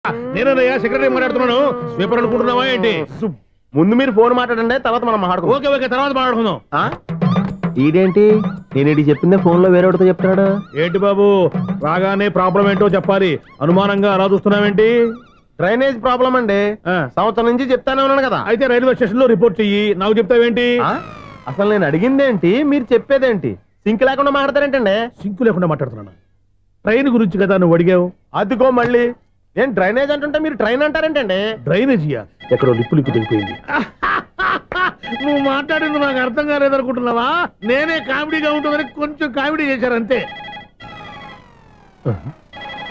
నేనయ్యా secretary మాట్లాడుతున్నాను. Sweeper అనుకుంటున్నావా ఏంటి? ముందు మీరు ఫోన్ మాట్లాడండి, తర్వాత మనం మాట్లాడుకో. ఓకే ఓకే, తర్వాత మాట్లాడుకుందాం. ఇదేంటి నేను చెప్పిందే ఫోన్ లో వేరేవాడితో చెప్తున్నాడు ఏంటి బాబు, రాగానే ప్రాబ్లం ఏంటో చెప్పాలి. అనుమానంగా అలా చూస్తున్నావేంటి? డ్రైనేజ్ ప్రాబ్లం అండి. సంవత్సరం నుంచి చెప్తానే ఉన్నాను కదా. అయితే రైల్వే స్టేషన్ లో రిపోర్ట్ చెయ్యి, నాకు చెప్తావేంటి? అసలు నేను అడిగిందేంటి, మీరు చెప్పేదేంటి? సింక్ లేకుండా మాట్లాడతారేంటండి? సింక్ లేకుండా మాట్లాడుతున్నాను. ట్రైన్ గురించి కదా నువ్వు అడిగావు. అదిగో మళ్ళీ నేను డ్రైనేజ్ అంటుంటే మీరు ట్రైన్ అంటారేంటండి? డ్రైనేజీయా? ఎక్కడో లిప్పు తెగిపోయింది. నువ్వు మాట్లాడింది నాకు అర్థం కాలేదనుకుంటున్నావా? నేనే కామెడీగా ఉంటుందని కొంచెం కామెడీ చేశారంతే.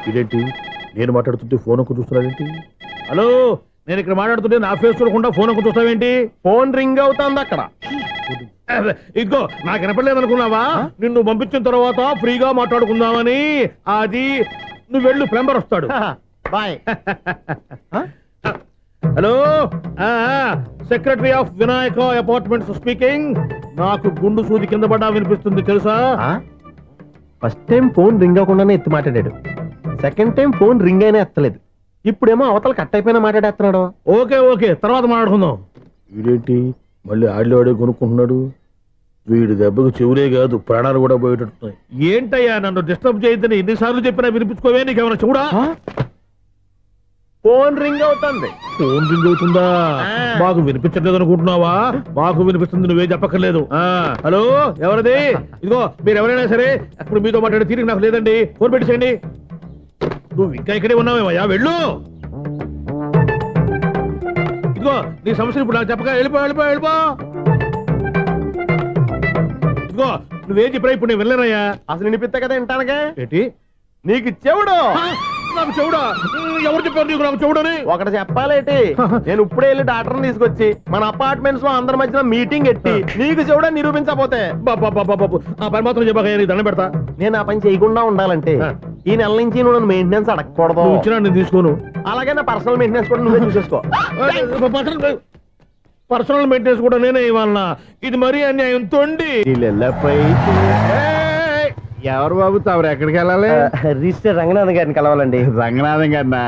ఇదేంటి నేను మాట్లాడుతుంటే ఫోన్ ఒక్క చూస్తున్నావేంటి? హలో, నేను ఇక్కడ మాట్లాడుతుంటే నా ఫేస్ చూడకుండా ఫోన్ ఒక్క చూస్తావేంటి? ఫోన్ రింగ్ అవుతుంది అక్కడ. ఇదిగో నాకు వినపడలేదు అనుకున్నావా? నిన్ను పంపించిన తర్వాత ఫ్రీగా మాట్లాడుకుందామని. అది నువ్వు వెళ్ళు, ప్లంబర్ వస్తాడు. Bye. Hello, secretary of Vinayaka apartments speaking. నాకు గుండు సూది కింద పడ్డా వినిపిస్తుంది తెలుసా? ఫస్ట్ టైం ఫోన్ రింగ్ అవ్వకుండానే ఎత్తి మాట్లాడాడు. సెకండ్ టైం ఫోన్ రింగ్ అయినా ఎత్తలేదు. ఇప్పుడేమో అవతల కట్ అయిపోయినా మాట్లాడేస్తున్నాడు. ఓకే ఓకే, తర్వాత మాట్లాడుకుందాం. వీడేంటి మళ్ళీ ఆడిలోడే కొనుక్కుంటున్నాడు? వీడి దెబ్బకు చెవులే కాదు ప్రాణాలు కూడా పోయేటట్టున్నాయి. ఏంటయ్యా నన్ను డిస్టర్బ్ చేయొద్దని ఎన్నిసార్లు చెప్పినా వినిపించుకోవే? నీకేమైనా చెవుడా? ఫోన్ రింగ్ అవుతుంది. ఫోన్ రింగ్ అవుతుందా? మాకు వినిపించట్లేదు అనుకుంటున్నావా? మాకు వినిపిస్తుంది, నువ్వే చెప్పక్కర్లేదు. హలో, ఎవరిది? ఇదిగో మీరు ఎవరైనా సరే ఇప్పుడు మీతో మాట్లాడే తీరిక నాకు లేదండి. ఫోన్ పెట్టేసేయండి. నువ్వు ఇంకా ఇక్కడే ఉన్నావేమయ్యా, వెళ్ళు. ఇదిగో నీ సమస్యలు ఇప్పుడు నాకు చెప్పక వెళ్ళిపో వెళ్ళిపో వెళ్ళిపో. ఇదిగో నువ్వేం చెప్పరా ఇప్పుడు నేను వెళ్ళానయ్యా. అసలు వినిపిస్తా కదా వింటానగా. ఏంటి నీకు చెవుడు? నాకు చెవుడా? ఎవరు చెప్పారు నీకు నాకు చెవుడని? ఒకటి చెప్పాలేటి, నేను ఇప్పుడే వెళ్ళి డాక్టర్ని తీసుకొచ్చి మన అపార్ట్మెంట్స్ లో అందరి మధ్యన మీటింగ్ ఎట్టి నీకు చెవుడని నిరూపించకపోతే బాబు ఆ పని మాత్రం చెప్పక దండం పెడతా. నేను ఆ పని చేయకుండా ఉండాలంటే ఈ నెల నుంచి నువ్వు నన్ను మెయింటెనెన్స్ అడగకూడదు. ఇచ్చినా నేను తీసుకోను. అలాగే నా పర్సనల్ మెయింటెనెన్స్ కూడా నువ్వే చూసేసుకో. పర్సనల్ మెయింటెనెన్స్ కూడా నేనే ఇవ్వాలన్నా? ఇది మరీ అన్యాయం. తొండి ఎవరు బాబు తమరు ఎక్కడికి వెళ్ళాలి? రిజిస్టర్ రంగనాథన్ గారిని కలవాలండి. రంగనాథం గారినా?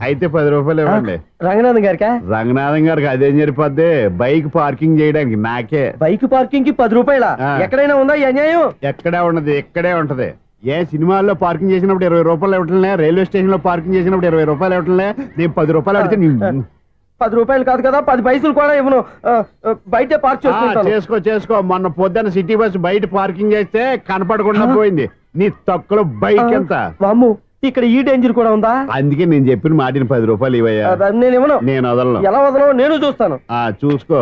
అయితే 10 రూపాయలు ఇవ్వండి. రంగనాథన్ గారికా? రంగనాథం గారికి అదేం సరిపోద్ది, బైక్ పార్కింగ్ చేయడానికి. నాకే బైక్ పార్కింగ్ కి 10 రూపాయల? ఎక్కడైనా ఉందా ఈ అన్యాయం? ఎక్కడే ఉన్నది, ఇక్కడే ఉంటది. ఏ సినిమాల్లో పార్కింగ్ చేసినప్పుడు 20 రూపాయలు ఇవ్వట్లే, రైల్వే స్టేషన్ లో పార్కింగ్ చేసినప్పుడు 20 రూపాయలు ఇవ్వట్లే. నేను 10 రూపాయలు అడిగితే 10 రూపాయలు కాదు కదా, 10 పైసలు కూడా ఇవ్వను. బయట పార్క్ చేసుకో. మొన్న పొద్దున్న సిటీ బస్ బయట పార్కింగ్ చేస్తే కనపడకుండా పోయింది. నీ తొక్కలో బైక్ ఎంత? వామ్ము, ఇక్కడ ఈ డేంజర్ కూడా ఉందా? అందుకే నేను చెప్పిన మాటిని 10 రూపాయలు ఇవ్వయ్యా. నేను ఇవ్వను. నేను వదలను. ఎలా వదలను? నేను చూస్తాను. చూసుకో.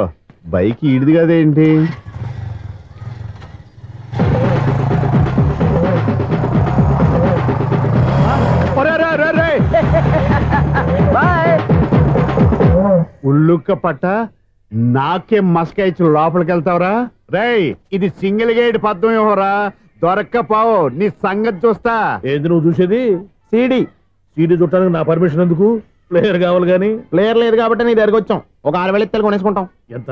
బైక్ ఈడిది కదేంటి? ఉల్లుక్క పట్ట నాకే మస్క ఇచ్చి లోపలికి వెళ్తావురా? రేయ్, ఇది సింగిల్ గేట్ పద్మం ఇవ్వరా? దొరక్కపోవు, నీ సంగతి చూస్తా. ఏంది నువ్వు చూసేది? సీడీ చూడటానికి నా పర్మిషన్ ఎందుకు? ప్లేయర్ కావాలి గానీ. ప్లేయర్ లేదు కాబట్టి నీ దగ్గరకు వచ్చాం. ఒక 6,000 ఇత్తలు కొనేసుకుంటాం. ఎంత?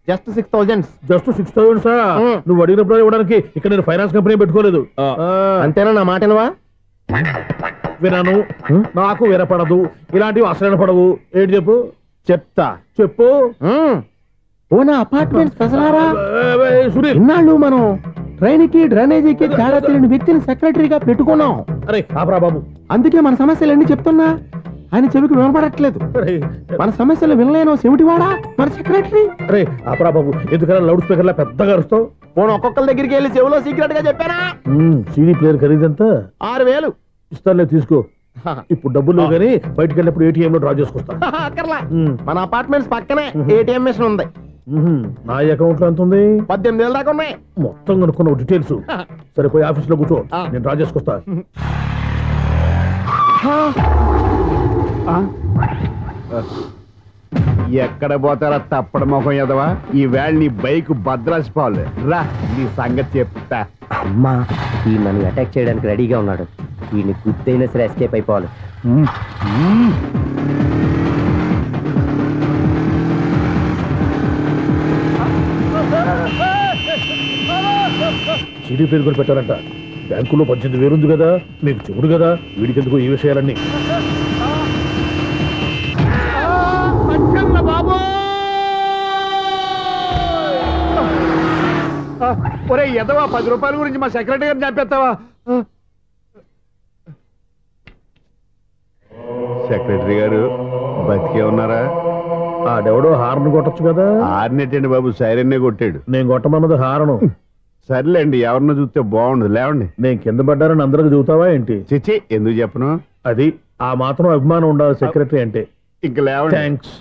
జస్ట్ 6,000. Just 6,000 sir? నువ్వు అడిగినప్పుడు ఇవ్వడానికి ఇక్కడ నేను ఫైనాన్స్ కంపెనీ పెట్టుకోలేదు. అంతేనా? నా మాటనువా? వినను, నాకు వినపడదు. ఇలాంటివి అసలు వినపడవు. ఏంటి చెప్పు? చెప్తా. చెప్పు. ఓ నా అపార్ట్మెంట్ ప్రజలారా, సునీల్, ఇన్నాళ్ళు మనం ట్రైన్ కి డ్రైనేజీకి తేడా తెలియని వ్యక్తిని సెక్రటరీగా పెట్టుకున్నాం. అరే ఆపరా బాబు. అందుకే మన సమస్యలన్నీ చెప్తున్నా ఆయన చెవికి వినపడట్లేదు. మన సమస్యలు వినలేను చెవిటివాడా మన సెక్రటరీ. అరే ఆపరా బాబు, ఎందుకన్నా లౌడ్ స్పీకర్ లా పెద్దగా అరుస్తావు? పోను ఒక్కొక్కరి దగ్గరికి వెళ్ళి చెవిలో సీక్రెట్ గా చెప్పానా? CD player ఖరీదంత 6,000. ఇస్తానులే, తీసుకో. ఇప్పుడు డబ్బులు కానీ బయటకు వెళ్ళినప్పుడు ఏటీఎం లో డ్రా చేసుకొస్తా. మన అపార్ట్మెంట్స్ పక్కనే ఏటీఎం మిషన్ ఉంది. నా అకౌంట్ లో ఎంత ఉంది? 18,000 దాకా ఉన్నాయి. మొత్తం కనుక్కున్న డీటెయిల్స్. సరిపోయి ఆఫీస్ లో కూర్చో, నేను డ్రా చేసుకొస్తా. ఎక్కడ పోతారా తప్పడ మొహం ఎదవా? ఈ వేళ నీ బైక్ భద్రాసిపోవాలి. రా, నీ సంగతి చెప్తా. అమ్మా, ఈ నన్ను అటాక్ చేయడానికి రెడీగా ఉన్నాడు. వీడిని గుర్తైనా సరే ఎస్కేప్ అయిపోవాలి. సీడీ ప్లేయర్ కూడా పెట్టారంట. బ్యాంకులో 18,000 ఉంది కదా, మీకు చెవుడు కదా, వీడికెందుకు ఈ విషయాలన్నీ? ఒరే ఎదవా 10 రూపాయల గురించి మా సెక్రటరీ గారిని చంపేస్తావా? సెక్రటరీ గారు బతికే ఉన్నారా? ఆడెవడో హార్న్ కొట్టచ్చు కదా. ఆరినెట్టండి బాబు, సైరన్నే కొట్టాడు. నేను కొట్టమన్నది హారను. సర్లేండి, ఎవరినో చూస్తే బాగుండదు. లేవండి. నేను కింద పడ్డారని అందరికి చూతావా ఏంటి? చిచ్చి, ఎందుకు చెప్పను? అది ఆ మాత్రం అభిమానం ఉండాలి సెక్రటరీ అంటే. ఇంక లేవండి. థ్యాంక్స్.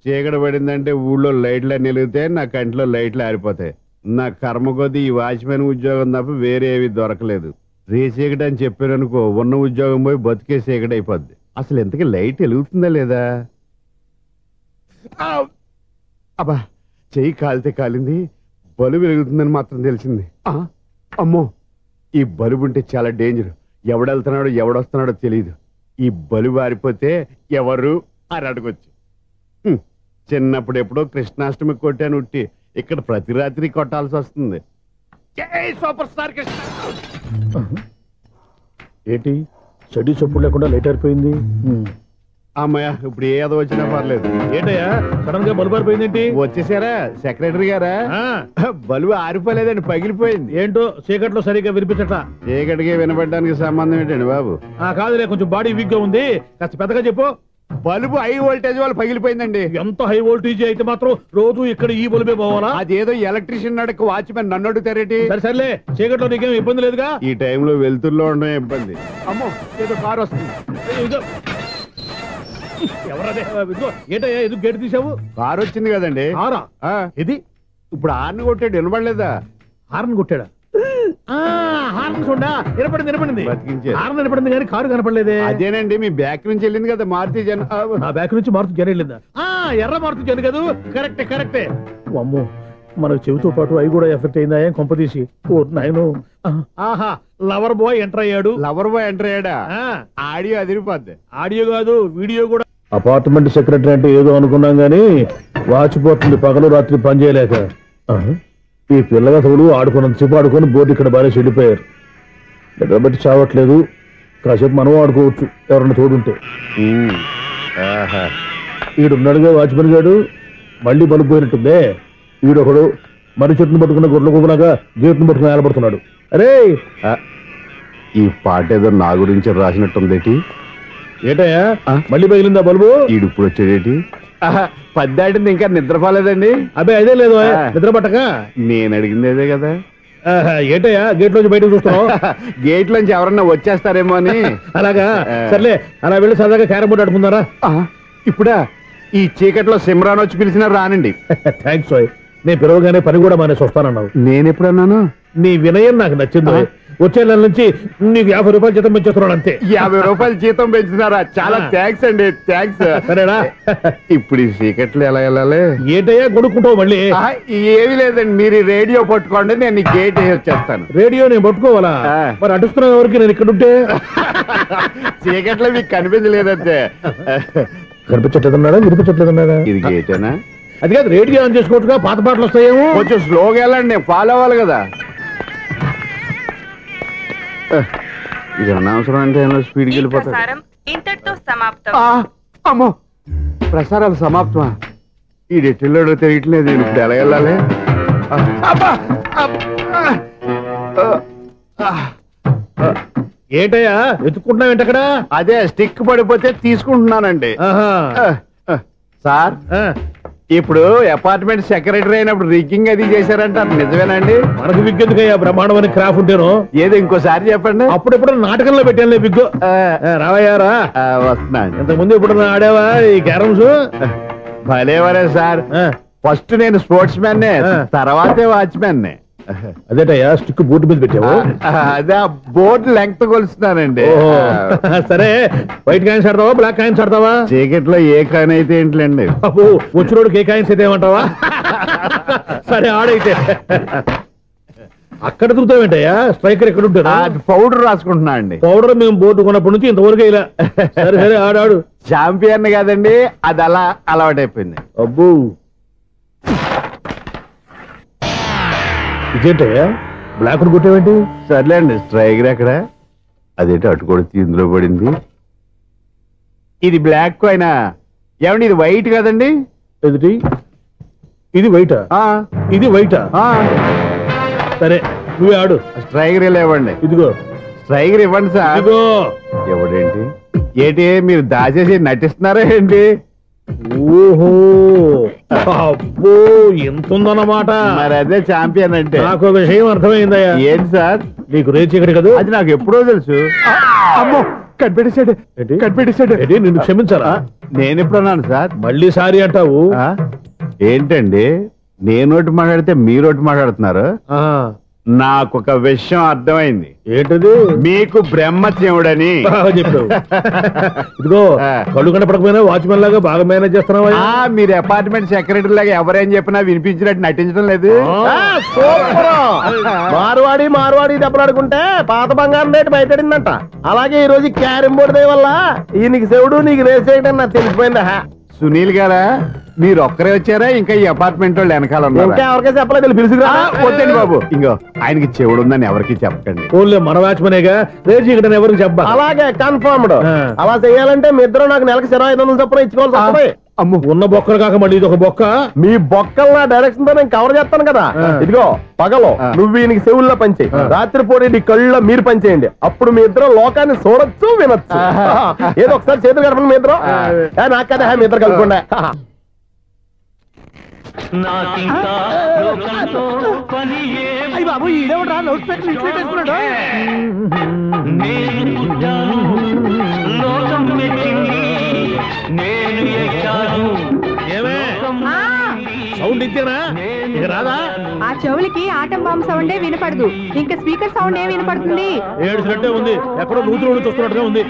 చీకటి పడిందంటే ఊళ్ళో లైట్లు అన్ని వెలిగితే నా కంటిలో లైట్లు ఆరిపోతాయి. నా కర్మ కొద్దీ ఈ వాచ్మెన్ ఉద్యోగం తప్ప వేరే ఏవి దొరకలేదు. రేచీకటి అని చెప్పారనుకో, ఉన్న ఉద్యోగం పోయి బతికే చీకటి అయిపోద్ది. అసలు ఎంతకీ లైట్ వెలుగుతుందా లేదా? అబ్బా, చెయ్యి కాలితే కాలింది, బలుబు వెలుగుతుందని మాత్రం తెలిసింది. అమ్మో, ఈ బలుబు ఉంటే చాలా డేంజర్. ఎవడెళ్తున్నాడో ఎవడొస్తున్నాడో తెలియదు. ఈ బలుబు ఆరిపోతే ఎవరు అని అడగొచ్చు. చిన్నప్పుడు ఎప్పుడో కృష్ణాష్టమి కొట్టాను ఉట్టి, ఇక్కడ ప్రతి రాత్రి కొట్టాల్సి వస్తుంది. Super star Krishna. ఏంటి చెడు చప్పుడు లేకుండా లేట్ అయిపోయింది? అమ్మయ్య, ఇప్పుడు ఏదో వచ్చినా పర్లేదు. ఏంటయ్యా సడన్ గా బల్బు ఆరిపోయిందేంటి? వచ్చేసారా సెక్రటరీ గారా? బలుబు ఆరిపోలేదండి, పగిలిపోయింది. ఏంటో చీకట్లో సరిగ్గా వినిపించట. చీకటికి వినపడడానికి సంబంధం ఏంటండి బాబు? కాదులే, కొంచెం బాడీ వీక్ గా ఉంది, కాస్త పెద్దగా చెప్పు. బల్బు హై వోల్టేజ్ వల్ల పగిలిపోయిందండి. ఎంత హై వోల్టేజ్ అయితే మాత్రం రోజు ఇక్కడ ఈ బల్బే పోవాలా? అదేదో ఎలక్ట్రీషియన్ నడక వాచ్మెన్ నన్ను అడుగుతారేటి? సర్లే, చీకట్లో నీకేం ఇబ్బంది లేదుగా? ఈ టైంలో వెళ్తుల్లో ఉండడం ఇబ్బంది. అమ్మో, ఏదో కారు వస్తుంది. ఎవరదే? ఏంటయ్యా ఎందుకు గేట్ తీసావు? కారు వచ్చింది కదండి. కారా? ఇది ఇప్పుడు హార్న్ కొట్టాడు, వినపడలేదా? హార్న్ కొట్టాడా? హార్న్ చూడా వినపడింది. హార్న్ వినపడింది కానీ కారు కనపడలేదే. అదేనండి, మీ బ్యాక్ నుంచి వెళ్ళింది కదా మారుతి జన. నా బ్యాక్ నుంచి మారుతి జన వెళ్ళిందా? ఎర్ర మారుతి జన కదా. కరెక్టే. అమ్మో, మన చెవితో పాటు అవి కూడా ఎఫెక్ట్ అయిందా ఏం కొంపదీసి? ఓ నాయను. ఆహా, లవర్ బాయ్ ఎంటర్ అయ్యాడు. లవర్ బాయ్ ఎంటర్ అయ్యాడా? ఆడియో అదిరిపోద్ది. ఆడియో కాదు, వీడియో కూడా. అపార్ట్మెంట్ సెక్రటరీ అంటే ఏదో అనుకున్నాం గానీ వాచిపోతుంది పగలు రాత్రి పని చేయలేక. ఈ పిల్లగా తోడు ఆడుకున్నంతసేపు ఆడుకొని బోర్డు ఇక్కడ బాగా చెడిపోయారు. నిద్రబట్టి చావట్లేదు, కాసేపు మనం ఆడుకోవచ్చు ఎవరన్నా తోడుంటే. ఈడున్నాడుగా వాచ్మెన్ గాడు, మళ్ళీ బలిపోయినట్టుందే. ఈడొకడు మరి చెట్టును పట్టుకున్న గొడ్ల కుమ్మలాగా గేట్ను పట్టుకుని ఏలబడుతున్నాడు. అరే, ఈ పాట ఏదో నా గురించి రాసినట్టుందేటి? ఏటయ్యా మళ్ళీ పగిలిందా బల్బు? ఈడు ఇప్పుడు వచ్చేదేటి? 10 దాటింది, ఇంకా నిద్రపోలేదండి. అదే అదే లేదు నిద్ర పట్టక. నేను అడిగింది అదే కదా. ఏటయ్యా గేట్ లోంచి బయటకు చూస్తున్నావు? గేట్ లోంచి ఎవరన్నా వచ్చేస్తారేమో అని. అలాగా, సర్లే అలా వెళ్ళి సరదాగా క్యారం బోర్డు ఆడుకుందారా? ఇప్పుడా? ఈ చీకట్లో సిమ్రాన్ వచ్చి పిలిచినా రానండి. థ్యాంక్స్. నేను పిలవగానే పని కూడా మానేసి వస్తానన్నావు. నేను ఎప్పుడన్నాను? నీ వినయం నాకు నచ్చింది. వచ్చే నెల నుంచి నీకు 50 రూపాయలు జీతం పెంచేస్తున్నాడు అంతే. 50 రూపాయలు జీతం పెంచుతున్నారా? చాలా థ్యాంక్స్ అండి, థ్యాంక్స్. సరేనా? ఇప్పుడు ఈ చీకట్లు ఎలా వెళ్ళాలి? ఏంటయ్యా కొడుకుంటావు మళ్ళీ? ఏమి లేదండి, మీరు రేడియో పట్టుకోండి, నేను గేట్ వేసి వచ్చేస్తాను. రేడియో నేను పట్టుకోవాలా? మరి అడుస్తున్న వరకు నేను ఇక్కడ ఉంటే చీకట్లో మీకు కనిపించలేదంటే. కనిపించట్లేదన్నాడా వినిపించట్లేదన్నాడా? ఇది గేటేనా? అది కాదు, రేడియో ఆన్ చేసుకోవచ్చుగా, పాత పాటలు వస్తాయేమో. కొంచెం స్లోగా వెళ్ళండి, నేను ఫాలో అవ్వాలి కదా. ఇది అనవసరం అంటే స్పీడ్కి వెళ్ళిపోతాడు. అమ్మో, ప్రసారాలు సమాప్తమా? ఈ డెట్టిల్లోడో తెలియట్లేదు, ఇప్పుడు ఎలా వెళ్ళాలి? ఏంటయ్యా వెతుక్కుంటున్నావు ఏంటక్కడ? అదే స్టిక్ పడిపోతే తీసుకుంటున్నానండి. సార్, ఇప్పుడు అపార్ట్మెంట్ సెక్రటరీ అయినప్పుడు రిగ్గింగ్ అది చేశారంట, నిజమేనండి? మనకు విగ్ ఎందుకయ్యా, బ్రహ్మాండమని క్రాఫ్ ఉంటేను. ఏదో ఇంకోసారి చెప్పండి. అప్పుడెప్పుడు నాటకంలో పెట్టాను బిగ్గు. రావయ్యారా? వస్తున్నా. ఇంతకుముందు ఎప్పుడు ఆడావా ఈ క్యారమ్స్? భలేవరే సార్, ఫస్ట్ నేను స్పోర్ట్స్ మ్యాన్, తర్వాతే వాచ్మెన్. అదేటయ్యా స్టిక్ బోర్డు మీద పెట్టావు? అదే బోర్డు లెంగ్త్ కొలుస్తున్నానండి. సరే, వైట్ కాయిన్స్ ఆడతావా బ్లాక్ కాయిన్స్ ఆడతావా? చీకట్ లో ఏ కాయిన్ అయితే ఏంటండి? వచ్చినోడికి ఏ కాయిన్స్ అయితే ఏమంటావా? సరే ఆడైతే. అక్కడ దిగుతావేంటయ్యా? స్ట్రైకర్ ఎక్కడ ఉంటారా? పౌడర్ రాసుకుంటున్నా అండి. పౌడర్ మేము బోర్డు కొన్నప్పటి నుంచి ఇంతవరకు ఇలా. సరే సరే ఆడాడు. చాంపియన్ కాదండి, అది అలా అలవాటైపోయింది. అబ్బో, ఇదేంటయ్యా బ్లాక్ కొట్టేవేంటి? సర్లే అండి, స్ట్రైకర్ ఎక్కడ? అదేంటి అటు కొడితే ఇందులో పడింది. ఇది బ్లాక్ అయినా ఏమండి, ఇది వైట్ కదండి? ఎదుటి ఇది వైట్, ఇది వైట్. సరే నువ్వే ఆడు. స్ట్రైగర్ ఇవ్వండి. ఇదిగో స్ట్రైగర్ ఇవ్వండి సార్. ఇదిగో. ఎవడేంటి ఏంటి మీరు దాచేసి నటిస్తున్నారా ఏంటి? ఓహో అబ్బో ఎంత ఉందన్నమాట. మరి అదే ఛాంపియన్ అంటే. నాకు ఒక విషయం అర్థమైందయ్యా. ఏంటి సార్? నీకు రేచి ఇక్కడ కదా? అది నాకు ఎప్పుడో తెలుసు. అమ్మో కనిపెట్టేశాడు. కనిపెట్టేశాడు. నిన్ను క్షమించాలా? నేను ఎప్పుడన్నాను సార్? మళ్ళీ సారీ అంటావు? ఏంటండి నేనోటి మాట్లాడితే మీరోటి మాట్లాడుతున్నారు? నాకు ఒక విషయం అర్థమైంది. ఏంటది? మీకు బ్రహ్మత్యముడని. బాగా చెప్పావు. ఇదిగో కళ్ళు కనపడకపోయినా వాచ్మెన్ లాగా బాగా మేనేజ్ చేస్తున్నావా? మీరు అపార్ట్మెంట్ సెక్రటరీ లాగా ఎవరేం చెప్పినా వినిపించినట్టు నటించడం లేదు. మార్వాడి దెబ్బలాడుకుంటే పాత బంగారం రేటు బయటడిందంట. అలాగే ఈ రోజు క్యారం బోర్డు దే వల్ల ఈయనకి శివుడు నీకు రేసేయడం నాకు తెలిసిపోయిందా. సునీల్ గారా మీరు ఒక్కరే వచ్చారా? ఇంకా ఈ అపార్ట్మెంట్ వాళ్ళు వెనకాల ఇంకా ఎవరికైనా చెప్పలేదు పిలుచుకురా. వద్దండి బాబు, ఇంకో ఆయనకి చెవుడు ఉందని ఎవరికి చెప్పకండి. ఓన్లీ మన వాచ్మనేగా రేచి ఇక్కడ ఎవరికి చెప్పా. అలాగే కన్ఫర్మ్డ్. అలా చేయాలంటే మీ ఇద్దరు నాకు నెలకు 2500 చొప్పున ఇచ్చుకోవాల్సి వస్తుంది. అమ్ము ఉన్న బొక్కలు కాక మళ్ళీ ఇది ఒక బొక్క. మీ బొక్కలు నా డైరెక్షన్ తో నేను కవర్ చేస్తాను కదా. ఇదిగో పగలో నువ్వు ఈయనకి చెవుల్లో పంచే, రాత్రిపూట నీ కళ్ళలో మీరు పనిచేయండి. అప్పుడు మీ ఇద్దరు లోకాన్ని చూడొచ్చు వినొచ్చు. ఏదో ఒకసారి చేతులు గడపండి మీ ఇద్దరు. నాకు కదా మీ ఇద్దరు కలుపుకుండా. బాబు ఈడేవడా లౌడ్ స్పీకర్ ఇన్స్టేట్ చేసుకున్నాడు. సౌండ్ ఇచ్చానా? ఇక రాదా? ఆ చెవులకి ఆటం బాంబు సౌండే వినపడదు, ఇంకా స్పీకర్ సౌండ్ ఏ వినపడుతుంది? ఏడుసినట్టే ఉంది. ఎక్కడో నూతులు చూస్తున్నట్టుగా ఉంది.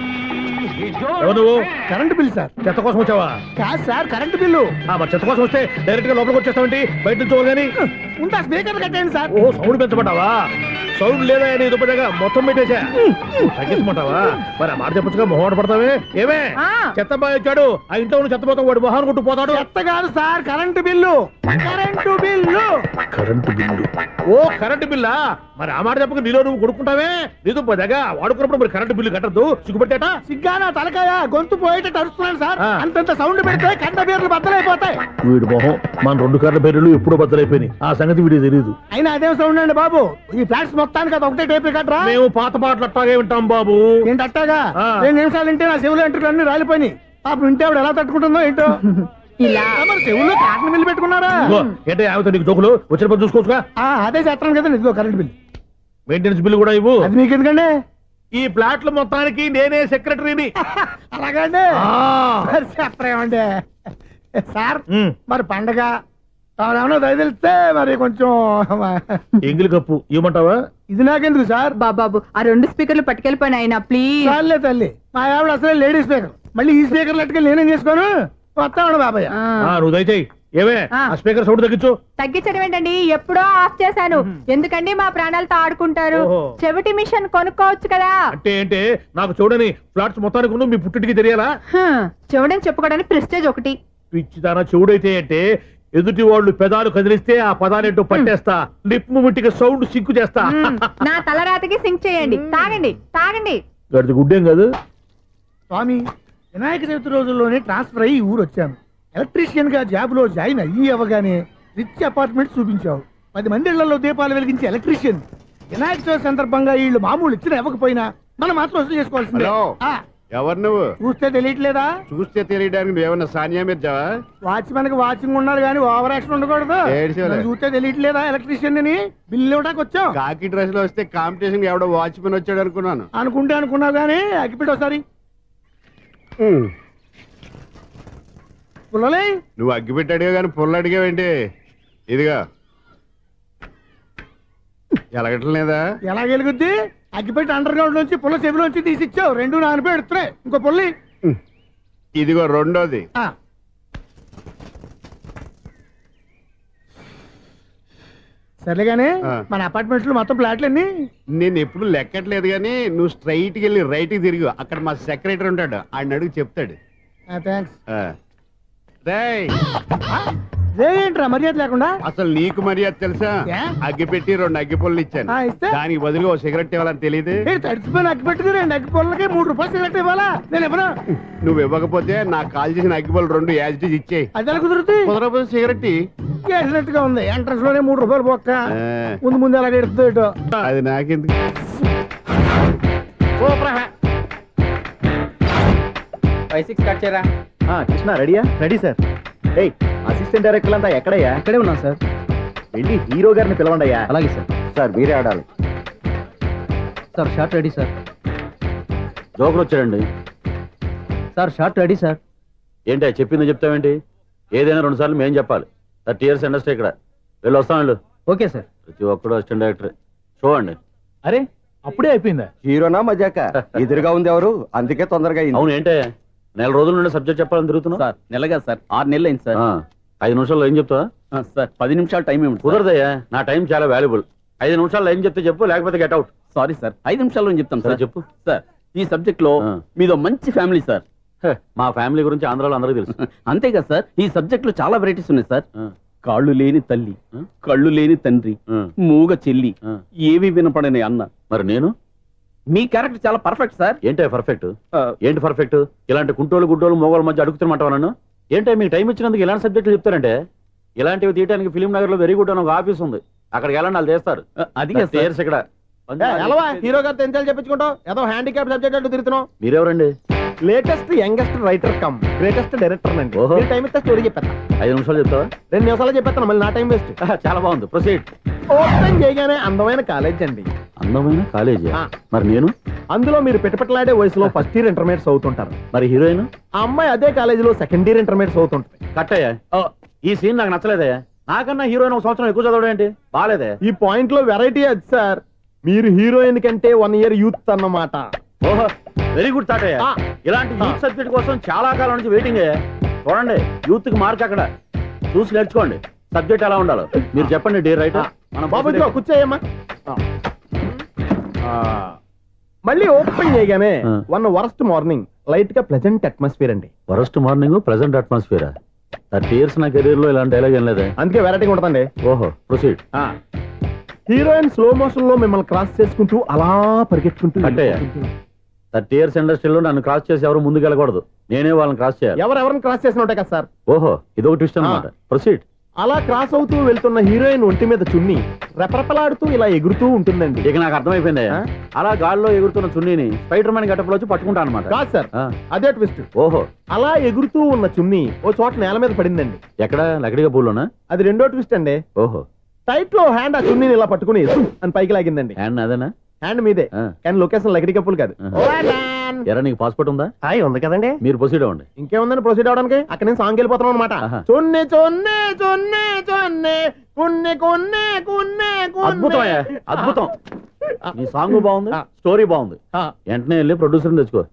ఎవరు నువ్వు? Current bill sir. చెత్త కోసం వచ్చావా? కాదు సార్, కరెంట్ బిల్లు. మరి చెత్త కోసం వస్తే డైరెక్ట్ గా లోపలికి వచ్చేస్తావేంటి? బయట నుంచి కానీ ఉంటా స్పీకర్ కట్టండి సార్. ఓ సౌండ్ పెంచమంటావా? సౌండ్ లేదా నీ దుప్పటగా మొత్తం పెట్టేశా. తగ్గించమంటావా? మరి ఆ మాట చెప్పచ్చుగా మొహమాట పడతావే. ఏమే చెత్త బాగా వచ్చాడు, ఆ ఇంట్లో ఉన్న చెత్త పోతాం, వాడు మొహాన్ని కొట్టు పోతాడు. చెత్త కాదు sir, current bill. Current bill. Current bill. ఓ కరెంటు బిల్లా? మరి ఆ మాట చెప్పక నీలో నువ్వు కొడుకుంటావే. నీతో పదగా వాడుకున్నప్పుడు మరి కరెంటు బిల్లు కట్టద్దు. సిగ్గుపెట్టేట సిగ్గానా తలకాయ గొంతు పోయేటట్టు అరుస్తున్నాను సార్. అంతంత సౌండ్ పెడితే కంట బీర్లు బద్దలైపోతాయి. వీడు మొహం మన 2 కార్ల పేర్లు ఎప్పుడో బద్దలైపోయినాయి. ఆ సంగతి వీడికి తెలియదు. అయినా అదేం సౌండ్ అండి బాబు? ఈ ఫ్లాట్స్ మొత్తానికి అది ఒకటే టేప్ కట్టరా? మేము పాత పాటలు అట్టాగే వింటాం బాబు. ఏంటి అట్టాగా? 2 నిమిషాలు వింటే నా చెవులు ఎంటర్ అన్ని రాలిపోయినాయి. పాపం వింటే ఆవిడ ఎలా తట్టుకుంటుందో ఏంటో. ఇలా మరి చెవుల్లో కాటన్ బిల్లు పెట్టుకున్నారా? ఏంటో ఆమెతో నీకు జోకులు వచ్చిన పని చూసుకోవచ్చుగా. అదే చేస్తాను కదా. ఇదిగో కరెంట్ బిల్. మెయింటెనెన్స్ బిల్లు కూడా ఇవ్వు. అది మీకు ఎందుకండి? ఈ ప్లాట్ల మొత్తానికి నేనే సెక్రటరీని. అలాగండి. చెప్పరేమండి సార్. మరి పండగ ఏమన్నా దయదలిస్తే మరి కొంచెం ఎంగిలి కప్పు ఇవ్వమంటావా? ఇది నాకెందుకు సార్? బాబాబు ఆ 2 స్పీకర్లు పట్టుకెళ్ళిపోయిన ఆయన ప్లీజ్. చాలే తల్లి, మా ఆవిడ అసలే లేడీ స్పీకర్. మళ్ళీ ఈ స్పీకర్ లెట్టుకెళ్ళి నేనేం చేసుకోను. వస్తామండి బాబాయ్. నువ్వు దయచేయి. ఏమే ఆ స్పీకర్ సౌండ్ తగ్గించు. తగ్గించడం ఏంటండి? ఎప్పుడో ఆఫ్ చేశాను. ఎందుకండి మా ప్రాణాలతో ఆడుకుంటారు? చెవిటి మిషన్ కొనుక్కోవచ్చు కదా. అంటే ఏంటే నాకు చూడని ఫ్లాట్స్ మొత్తానికి మీ పుట్టింటికి తెలియాలా? చెవుడని చెప్పుకోవడానికి ప్రెస్టేజ్ ఒకటి. పిచ్చిదానా చెవుడైతే అంటే ఎదుటి వాళ్ళు పెదాలు కదిలిస్తే ఆ పదాలేంటో పట్టేస్తా. లిప్ ముట్టికి సౌండ్ సింక్ చేస్తా. నా తలరాతకి సింక్ చేయండి. తాగండి తాగండి. గడిది గుడ్డేం కాదు స్వామి. వినాయక చవితి రోజుల్లోనే ట్రాన్స్ఫర్ అయ్యి ఊరు వచ్చాను. ఎలక్ట్రీషియన్ గా జాబ్ లో జాయిన్ అయ్యి అవగానే రిచ్ అపార్ట్మెంట్ చూపించావు. 10 మంది ఇళ్లలో దీపాలు వెలిగించే ఎలక్ట్రీషియన్. వినాయక చవితి సందర్భంగా వీళ్ళు మామూలు ఇచ్చిన ఇవ్వకపోయినా మనం మాత్రం వసూలు చేసుకోవాల్సిందే. ఎవరు నువ్వు? చూస్తే తెలియట్లేదా? చూస్తే తెలియడానికి నువ్వేమన్నా సానియా మీర్జావా? వాచ్మెన్ కి వాచింగ్ ఉండాలి కానీ ఓవర్ యాక్షన్ ఉండకూడదు. చూస్తే తెలియట్లేదా ఎలక్ట్రీషియన్ అని? బిల్లు ఇవ్వడానికి వచ్చాం. కాకి డ్రెస్ లో వస్తే కాంపిటీషన్ ఎవడో వాచ్మెన్ వచ్చాడు అనుకున్నాను. అనుకున్నావు కానీ అగ్గిపెట్టి ఒకసారి. పుల్లలే నువ్వు అగ్గిపెట్టి అడిగా కానీ పుల్ల అడిగావేంటి? ఇదిగా ఎలగట్లేదా? ఎలా వెలుగుద్ది? అగ్గిపెట్టి అండర్ గ్రౌండ్ నుంచి పుల్ల చెవిలోంచి తీసిచ్చావు. 2 నానిపోయి ఎడుతున్నాయి. ఇంకో పుల్లి. ఇదిగో రెండోది. సరేగానే మన అపార్ట్మెంట్స్ లో మొత్తం ఫ్లాట్లు అన్ని నేను ఎప్పుడు లెక్కట్లేదు కానీ నువ్వు స్ట్రైట్ కి వెళ్ళి రైట్ కి తిరిగి అక్కడ మా సెక్రటరీ ఉంటాడు. ఆయన అడుగు చెప్తాడు. థ్యాంక్స్. ఏంట్రా మర్యాద లేకుండా? అసలు నీకు మర్యాద తెలుసా? ఏ? అగ్గి పెట్టి 2 అగ్గి పుల్లలు ఇచ్చాను. ఇస్తే దానికి బదులుగా ఓ సిగరెట్ ఇవ్వాలని తెలియదు. తడిచిపోయిన అగ్గి పెట్టుకుని 2 అగ్గి పొలకి 3 రూపాయలు సిగరెట్ ఇవ్వాలా? నేను ఇవ్వను. నువ్వు ఇవ్వకపోతే నాకు కాల్ చేసిన అగ్గి పుల్లలు 2 యాజిటీస్ ఇచ్చేయి. అది ఎలా కుదురుతుంది? కుదరకపోతే సిగరెట్ చేసినట్టుగా ఉంది. ఎంట్రన్స్ లోనే 3 రూపాయలు పోక్క. ఆ. ముందు ఎలా ఎడుతుంది ఇటు. అది నాకెందుకు? కృష్ణ రెడీయా? Ready sir. ఏయ్ అసిస్టెంట్ డైరెక్టర్ అంతా ఎక్కడయ్యా? ఇక్కడే ఉన్నాం సార్. వెళ్ళి హీరో గారిని పిలవండి అయ్యా. అలాగే సార్. సార్ మీరే ఆడాలి. Sir shot ready sir. Joker వచ్చాడండి. Sir shot ready sir. ఏంటి చెప్పింది చెప్తావేంటి? ఏదైనా 2 సార్లు మేం చెప్పాలి. 30 years ఇండస్ట్రీ ఇక్కడ. వెళ్ళి వస్తాం వెళ్ళు. Okay sir. ప్రతి ఒక్కడు అసిస్టెంట్ డైరెక్టర్. చూడండి. అరే అప్పుడే అయిపోయిందా? హీరోనా మజాక? ఎదురుగా ఉంది ఎవరు, అందుకే తొందరగా అయింది. అవును ఏంటే 4 రోజుల నుండి సబ్జెక్ట్ చెప్పాలని తిరుగుతున్నావు? సార్ నెలగా సార్ 6 నెలలు అయింది సార్. 5 నిమిషాల్లో ఏం చెప్తావా? సార్ 10 నిమిషాలు టైం ఏమిటి? కుదరదయ్యా, నా టైం చాలా వాల్యుబుల్. 5 నిమిషాల్లో ఏం చెప్తే చెప్పు, లేకపోతే గెట్ అవుట్. సారీ సార్, 5 నిమిషాల్లో చెప్తాను సరే సార్. చెప్పు. సార్ ఈ సబ్జెక్ట్ లో మీదో మంచి ఫ్యామిలీ సార్. మా ఫ్యామిలీ గురించి ఆంధ్రాలో అందరికీ తెలుసు. అంతేగా సార్, ఈ సబ్జెక్ట్ లో చాలా వెరైటీస్ ఉన్నాయి సార్. ఆ. కాళ్ళు లేని తల్లి, కళ్ళు లేని తండ్రి, మూగ చెల్లి, ఏవి వినపడని అన్న. మరి నేను? మీ క్యారెక్టర్ చాలా పర్ఫెక్ట్ సార్. ఏంటే పర్ఫెక్ట్? ఏంటి పర్ఫెక్ట్? ఇలాంటి కుంటోలు గుడ్డోలు మోగోళ్ళ మధ్య అడుగుతున్నమాట నన్ను. ఏంటంటే మీకు టైం ఇచ్చినందుకు ఇలాంటి సబ్జెక్టులు చెప్తారంటే? ఇలాంటివి తీయడానికి ఫిలిం నగర్ లో వెరీ గుడ్ అని ఒక ఆఫీస్ ఉంది, అక్కడికి వెళ్ళండి, వాళ్ళు చేస్తారు. అది ఇక్కడ హీరో గారితో ఎంత చెప్పించుకుంటావు? ఏదో హ్యాండిక్యాప్ సబ్జెక్ట్ అంటూ తిరుగుతున్నావు. మీరెవరండి? Latest youngest writer cum greatest director అండి. ఓహో. టైం ఇస్తే స్టోరీ చెప్పేస్తా. 5 నిమిషాలు చెప్తావా? 2 నిమిషాలు చెప్పేస్తాను, మళ్ళీ నా టైం వేస్ట్. చాలా బాగుంది, ప్రొసీడ్. ఓపెన్ చేయగానే అందమైన కాలేజ్ అండి. అందమైన కాలేజీ. ఆ. మరి నేను? అందులో మీరు పెట్టుపట్లాడే వయసులో ఫస్ట్ ఇయర్ ఇంటర్మీడియట్స్ అవుతుంటారు. మరి హీరోయిన్? ఆ అమ్మాయి అదే కాలేజీలో సెకండ్ ఇయర్ ఇంటర్మీడియట్స్ అవుతుంటుంది. కట్టయ్యా, ఈ సీన్ నాకు నచ్చలేదయ్యా. నాకన్నా హీరోయిన్ 1 సంవత్సరం ఎక్కువ చదవడం ఏంటి? బాగాలేదే. ఈ పాయింట్ లో వెరైటీ అది సార్. మీరు హీరోయిన్ కంటే 1 year యూత్ అన్నమాట. ఓహో, వెరీ గుడ్ థాట్ అయ్యా. ఇలాంటి యూత్ సబ్జెక్ట్ కోసం చాలా కాలం నుంచి వెయిటింగ్ అయ్యా. చూడండి, యూత్ కి మార్క్ అక్కడ చూసి నేర్చుకోండి. సబ్జెక్ట్ ఎలా ఉండాలో మీరు చెప్పండి డియర్ రైటర్. బాబు ఇదిగో కూర్చోయమ్మా. మళ్ళీ ఓపెన్ చేయగానే వన్ వరస్ట్ మార్నింగ్, లైట్ గా ప్లెజెంట్ అట్మాస్ఫియర్ అండి. Worst morning present atmosphere. 30 years నా కెరీర్ లో ఇలాంటి డైలాగ్ ఏం లేదే. అందుకే వెరైటీగా ఉంటుందండి. ఓహో, ప్రొసీడ్. హీరోయిన్ స్లో మోషన్ లో మిమ్మల్ని క్రాస్ చేసుకుంటూ అలా పరిగెట్టుకుంటూ అంటే 30 years ఇండస్ట్రీలో నన్ను క్రాస్ చేసి ఎవరు ముందుకు వెళ్ళకూడదు, నేనే వాళ్ళని క్రాస్ చేయాలి. ఎవరెవరిని క్రాస్ చేసిన ఉంటాయి కదా సార్. ఓహో, ఇదొక ట్విస్ట్ అన్నమాట. ప్రొసీడ్. అలా క్రాస్ అవుతూ వెళ్తున్న హీరోయిన్ ఒంటి మీద చున్ని రెపరెపలాడుతూ ఇలా ఎగురుతూ ఉంటుందండి. ఇక నాకు అర్థమైపోయింది. అలా గాల్లో ఎగురుతున్న చున్నీని స్పైడర్ మ్యాన్ గెటప్ లో వచ్చి పట్టుకుంటా అనమాట. కాదు సార్, అదే ట్విస్ట్. ఓహో, అలా ఎగురుతూ ఉన్న చున్ని ఓ చోట నేల మీద పడిందండి. ఎక్కడ? లకడిగా పూల్లోనా? అది రెండో ట్విస్ట్ అండి. ఓహో, టైట్ లో హ్యాండ్ ఆ చున్నీని ఇలా పట్టుకుని అని పైకి లాగిందండి. హ్యాండ్ అదేనా? హ్యాండ్ మీదే, కానీ లొకేషన్ లకడి కప్పులు కాదు. ఎరా, నీకు పాస్పోర్ట్ ఉందా? ఉంది కదండి. మీరు ప్రొసీడ్ అవ్వండి. ఇంకేముందని ప్రొసీడ్ అవడానికి? అక్కడ నేను సాంగ్ వెళ్ళిపోతున్నాం అనమాట. చున్నే చున్నే చున్నే చున్నే కున్నే కున్నే కున్నే అద్భుతం, అద్భుతం. ఈ సాంగ్ బాగుంది, స్టోరీ బాగుంది. వెంటనే వెళ్ళి ప్రొడ్యూసర్ తెచ్చుకో.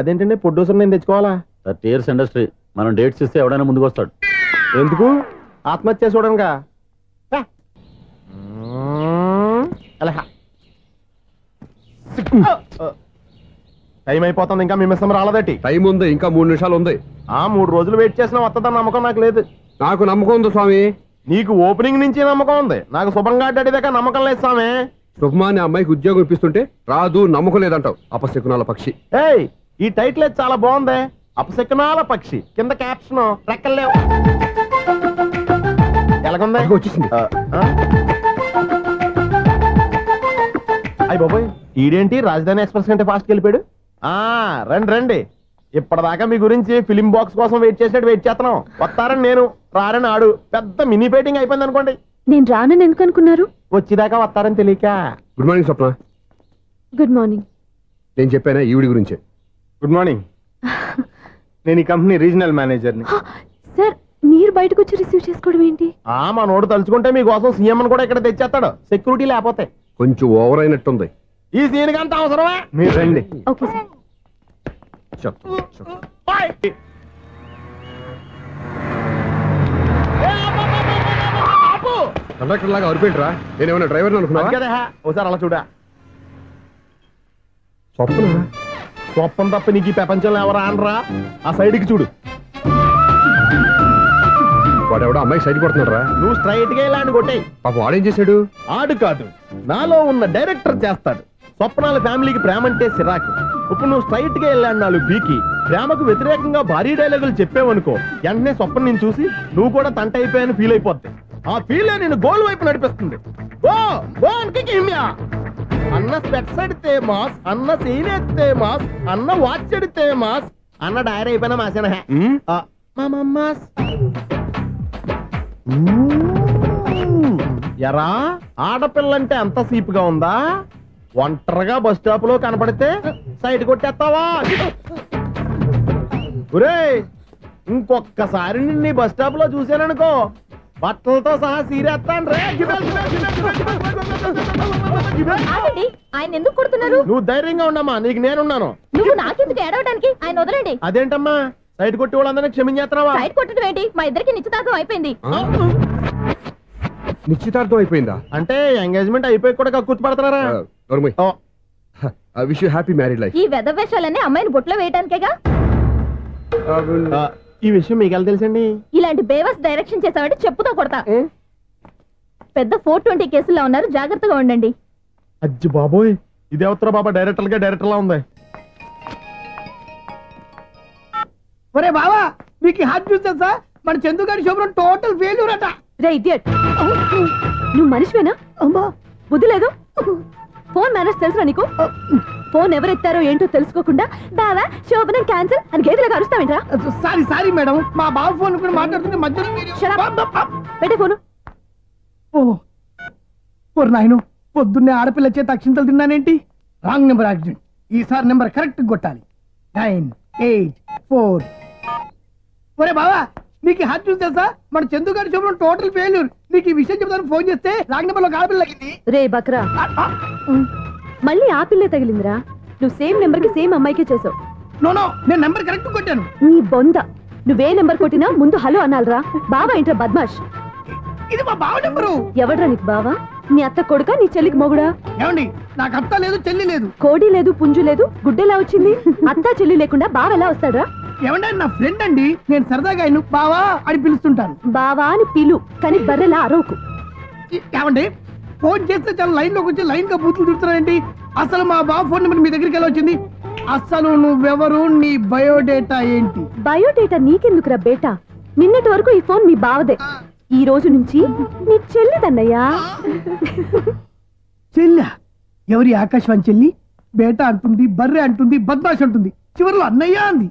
అదేంటండి, ప్రొడ్యూసర్ నేను తెచ్చుకోవాలా? 30 years ఇండస్ట్రీ, మనం డేట్స్ ఇస్తే ఎవడైనా ముందుకు వస్తాడు. ఎందుకు? ఆత్మహత్య చూడనుగా. టైం అయిపోతుంది, ఇంకా మీ మిస్సం రాలేదటి. టైం ఉంది, ఇంకా 3 నిమిషాలు ఉంది. 3 రోజులు వెయిట్ చేసిన వస్తుందని నమ్మకం నాకు లేదు. నాకు నమ్మకం ఉంది స్వామి. నీకు ఓపెనింగ్ నుంచి నమ్మకం ఉంది, నాకు శుభంగా అడ్డాక నమ్మకం లేదు స్వామి. శుభమాని అమ్మాయికి ఉద్యోగం ఇప్పిస్తుంటే రాదు, నమ్మకం లేదంటావు. అపశకునాల పక్షి. ఏయ్, ఈ టైటిల్ చాలా బాగుంది. అపశకునాల పక్షి, కింద క్యాప్షన్ రెక్కలేవు. ఎలాగుంది? వచ్చేసింది. అయ్యి బాబోయ్, ఈడేంటి రాజధాని ఎక్స్ప్రెస్ కంటే ఫాస్ట్ వెళ్ళిపోయాడు. రండి రండి, ఇప్పటిదాకా మీ గురించి ఫిలిం బాక్స్ కోసం వెయిట్ చేసినట్టు వెయిట్ చేస్తున్నాం. వస్తారని నేను, రారని ఆడు. పెద్ద మినీ ఫైటింగ్ అయిపోయింది అనుకోండి. నేను రానని ఎందుకు అనుకున్నారు? వచ్చేదాకా వస్తారని తెలియక. Good morning Swapna. Good morning. నేను చెప్పానా ఈవిడి గురించే. Good morning. నేను ఈ కంపెనీ రీజనల్ మేనేజర్ని. సార్, మీరు బయటకు వచ్చి రిసీవ్ చేసుకోవడం ఏంటి? మా నోడు తలుచుకుంటే మీకోసం సీఎం అని కూడా ఇక్కడ తెచ్చేస్తాడు, సెక్యూరిటీ లేకపోతే. కొంచెం ఓవర్ అయినట్టుంది. ఈ సీన్ కంత అవసరమా? మీరు రండి. Okay sir. కండక్టర్ లాగా అరిపోయింట్రా. నేనేమన్నా డ్రైవర్ అనుకున్నా? ఒకసారి అలా చూడా. స్వప్నం తప్ప నీకు ఈ ప్రపంచంలో ఎవరా అనరా? ఆ సైడ్కి చూడు. వాడెవడో అమ్మాయి సైడ్ కొడుతున్నాడు రా. నువ్వు స్ట్రైట్ గా ఇలా కొట్టే. పాప వాడేం చేశాడు? ఆడు కాదు, నాలో ఉన్న డైరెక్టర్ చేస్తాడు. స్వప్నాల ఫ్యామిలీకి ప్రేమ అంటే సిరాకు. ఇప్పుడు నువ్వు స్ట్రైట్ గా వెళ్ళాడు నాలుగు పీకి ప్రేమకు వ్యతిరేకంగా భారీ డైలాగులు చెప్పావనుకో, వెంటనే స్వప్నం నేను చూసి నువ్వు కూడా తంట అయిపోయాను ఫీల్ అయిపోద్ది. ఆ ఫీల్ నేను గోల్ వైపు నడిపిస్తుంది. అన్న స్పెట్స్ అడితే మాస్, అన్న సీన్ ఎత్తే మాస్, అన్న వాచ్ అడితే మాస్, అన్న డైర్ అయిపోయినా మాసేనా ఎరా ఆడపిల్లంటే అంత సీపుగా ఉందా? ఒంటరిగా బస్ స్టాప్ లో కనపడితే సైడ్ కొట్టేస్తావా? ఒరే ఇంకొక్కసారి నిన్ను బస్ స్టాప్ లో చూశాననుకో బట్టలతో సహా సీరేస్తాను రే. ఆయన ఎందుకు కొడుతున్నారు? నువ్వు ధైర్యంగా ఉండమ్మా, నీకు నేనున్నాను. నువ్వు నాకెందుకు ఏడవడానికి? ఆయన వదలండి. అదేంటమ్మా సైడ్ కొట్టి వాళ్ళందరినీ క్షమించేస్తున్నావా? సైడ్ కొట్టడం ఏంటి? మా ఇద్దరికి నిశ్చితార్థం అయిపోయింది. నిశ్చితార్థం అయిపోయిందా? అంటే ఎంగేజ్మెంట్ అయిపోయి కూడా కక్కుర్తి పడుతున్నారా? Wish you happy married life. ఈ వెధవేషాలన్నీ అమ్మాయిని బొట్లో వేయడానికేగా. ఈ విషయం మీకు ఎలా తెలుసండి? ఇలాంటి బేవస్ డైరెక్షన్ చేసావంటే చెప్పుతో కొడతా. పెద్ద 420 కేసుల్లో ఉన్నారు, జాగ్రత్తగా ఉండండి. అజ్జి బాబోయ్, ఇదేవత్తరా బాబా డైరెక్టర్ లా ఉంది. ఒరే బావా, మీకు హార్ట్ చూస్తే సార్ మన చందుగారి శుభ్రం టోటల్ ఫెయిల్యూర్ అట. రే ఇడియట్, నువ్వు మనిషివేనా? అమ్మా బుద్ధి లేదు. ఫోన్ మేనేజ్ తెలుసా నీకు? ఫోన్ ఎవరెత్తారో ఏంటో తెలుసుకోకుండా బావా శోభనం క్యాన్సిల్ అని గేదెలకు అరుస్తావేంట్రా? సారీ మేడం, మా బావ ఫోన్ కూడా మాట్లాడుతుంటే మధ్యలో పెట్టే ఫోను. ఓ నాయను, పొద్దున్నే ఆడపిల్ల చేత అక్షింతలు తిన్నానేంటి? Wrong number accident. ఈసారి నెంబర్ కరెక్ట్ కొట్టాలి. 984. ఒరే బావా, నీకు హార్ట్ చూసి తెలుసా మన చందుగారి శుభ్రం టోటల్ ఫెయిల్యూర్. నీకు ఈ విషయం చెప్తాను ఫోన్ చేస్తే రాంగ్ నెంబర్ లో ఆడపిల్ల తగ్గింది. రే బక్రా, మళ్ళీ ఆ పిల్లే తగిలిందిరా. నువ్వు సేమ్ నెంబర్ కి సేమ్ అమ్మాయికే చేసావు. నో, నేను నెంబర్ కరెక్ట్ కొట్టాను. నీ బొంద, నువ్వే నెంబర్ కొట్టినా ముందు హలో అనాలరా. బావా ఏంట్రా బద్మాష్? ఇది మా బావ నెంబరు. ఎవడ్రా నీకు బావా? నీ అత్త కొడుక, నీ చెల్లికి మొగుడా? ఏమండి, నాకు అత్త లేదు, చెల్లి లేదు. కోడి లేదు, పుంజు లేదు, గుడ్డెలా వచ్చింది? అత్త చెల్లి లేకుండా బావ ఎలా వస్తాడ్రా? ఏమండి, నా ఫ్రెండ్ అండి, నేను సరదాగా ఆయన బావా అని పిలుస్తుంటాను. బావా అని పిలు, కానీ బర్రెలా అరవకు. ఏమండి, ఫోన్ చేస్తే చాలా లైన్ లోకి వచ్చి లైన్ గా బూతులు తిడుతున్నారేంటి? అసలు మా బావ ఫోన్ నెంబర్ మీ దగ్గరికి ఎలా వచ్చింది? అసలు నువ్వెవరు, నీ బయోడేటా ఏంటి? బయోడేటా నీకెందుకురా బేటా? నిన్నటి వరకు ఈ ఫోన్ మీ బావదే, ఈ రోజు నుంచి నీ చెల్లిదన్నయ్యా. చెల్లి? ఎవరి ఆకాశవాణి చెల్లి? బేటా అంటుంది, బర్రె అంటుంది, బద్మాష్ అంటుంది, చివరిలో అన్నయ్య అంది.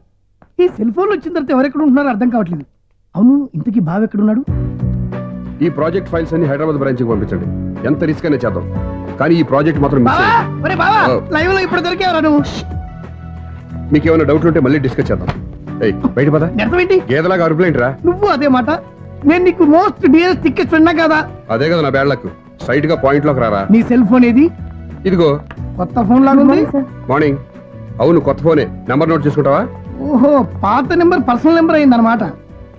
ఈ సెల్ ఫోన్ వచ్చిన తర్వాత ఎవరెక్కడ ఉంటున్నారో అర్థం కావట్లేదు. అవును, ఇంతకీ బావ ఎక్కడున్నాడు? ఈ ప్రాజెక్ట్ ఫైల్స్ అన్ని హైదరాబాద్ బ్రాంచ్ కి పంపించండి. ఎంత రిస్క్ అయినా చేద్దాం, కానీ ఈ ప్రాజెక్ట్ మాత్రం మిస్ అయ్యింది. లైవ్ లో ఇప్పుడు దొరికేవరా నువ్వు? మీకు ఏమైనా డౌట్లు ఉంటే మళ్ళీ డిస్కస్ చేద్దాం. బయట పద. నిజమేంటి? గేదలాగా అరుపులేంట్రా? నువ్వు అదే మాట. నేను నీకు మోస్ట్ డియరెస్ట్ టికెట్స్ విన్నా కదా. అదే కదా నా బ్యాడ్ లక్. స్ట్రైట్ గా పాయింట్ లోకి రారా. నీ సెల్ ఫోన్ ఏది? ఇదిగో. కొత్త ఫోన్ లాగా ఉంది. మార్నింగ్. అవును, కొత్త ఫోనే. నంబర్ నోట్ చేసుకుంటావా? ఓహో, పాత నెంబర్ పర్సనల్ నెంబర్ అయిందన్నమాట.